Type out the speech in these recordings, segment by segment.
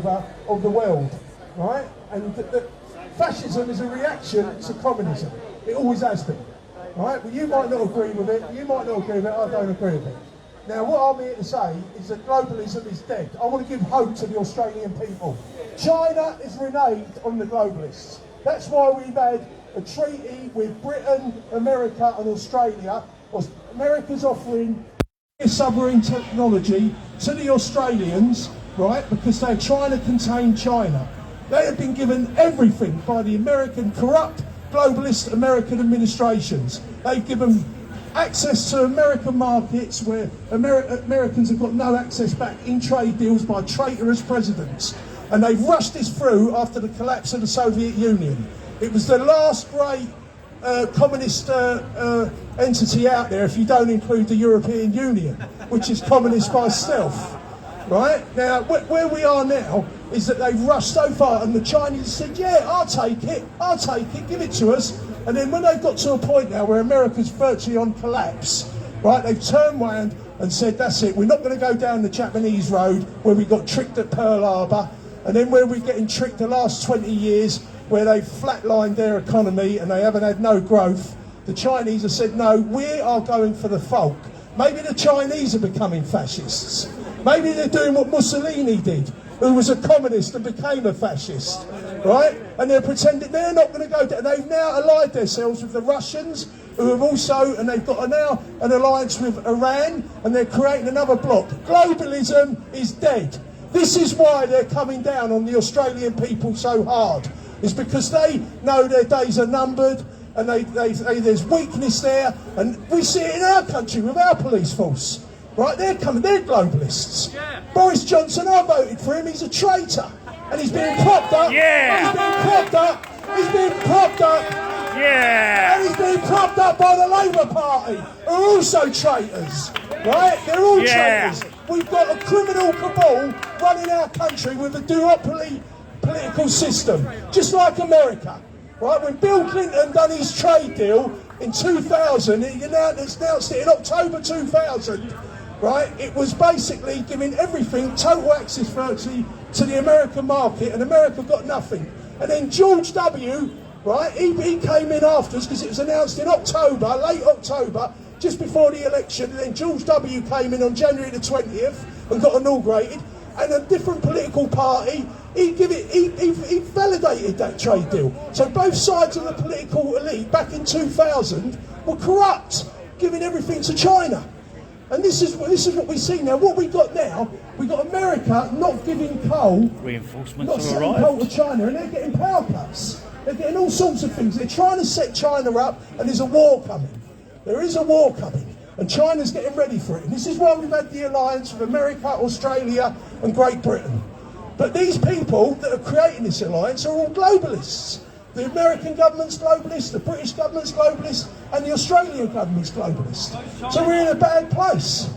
of the world, right? And fascism is a reaction to communism. It always has been, right? Well, you might not agree with it, you might not agree with it, I don't agree with it. Now, what I'm here to say is that globalism is dead. I want to give hope to the Australian people. China is reneged on the globalists. That's why we've had a treaty with Britain, America and Australia. America's offering submarine technology to the Australians, right, because they're trying to contain China. They have been given everything by the American corrupt, globalist American administrations. They've given access to American markets where Americans have got no access back in trade deals by traitorous presidents. And they've rushed this through after the collapse of the Soviet Union. It was the last great communist entity out there, if you don't include the European Union, which is communist by stealth. Right? Now, where we are now is that they've rushed so far and the Chinese said, yeah, I'll take it, give it to us. And then when they've got to a point now where America's virtually on collapse, right, they've turned round and said, that's it, we're not going to go down the Japanese road where we got tricked at Pearl Harbor, and then where we're getting tricked the last 20 years where they've flatlined their economy and they haven't had no growth. The Chinese have said, no, we are going for the folk. Maybe the Chinese are becoming fascists. Maybe they're doing what Mussolini did, who was a communist and became a fascist, right? And they're pretending they're not going to go down. They've now allied themselves with the Russians, who have also, and they've got now an alliance with Iran, and they're creating another bloc. Globalism is dead. This is why they're coming down on the Australian people so hard. It's because they know their days are numbered, and there's weakness there, and we see it in our country with our police force. Right, they're globalists. Yeah. Boris Johnson, I voted for him, he's a traitor. And he's being propped up. Yeah. He's being propped up. Yeah. And he's being propped up by the Labour Party, who are also traitors. Right? They're all traitors. We've got a criminal cabal running our country with a duopoly political system, just like America. Right? When Bill Clinton done his trade deal in 2000, he announced it in October 2000. Right, it was basically giving everything, total access virtually to the American market, and America got nothing. And then George W., right, he came in after us because it was announced in October, late October, just before the election. And then George W. came in on January the 20th and got inaugurated. And a different political party, he validated that trade deal. So both sides of the political elite back in 2000 were corrupt, giving everything to China. And this is what we see now. What we got now, we got America not giving coal, reinforcements not selling coal to China, and they're getting power cuts. They're getting all sorts of things. They're trying to set China up, and there's a war coming. There is a war coming, and China's getting ready for it. And this is why we've had the alliance with America, Australia, and Great Britain. But these people that are creating this alliance are all globalists. The American government's globalist, the British government's globalist, and the Australian government's globalist. So we're in a bad place.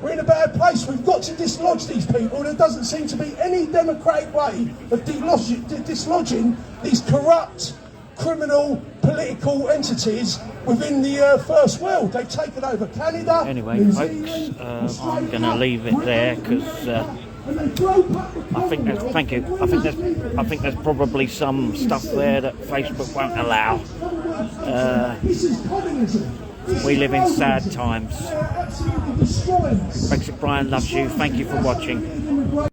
We're in a bad place. We've got to dislodge these people. There doesn't seem to be any democratic way of dislodging these corrupt, criminal, political entities within the first world. They've taken over Canada. Anyway, New Zealand, I'm going to leave it there because I think there's probably some stuff there that Facebook won't allow. We live in sad times. Brexit Brian loves you. Thank you for watching.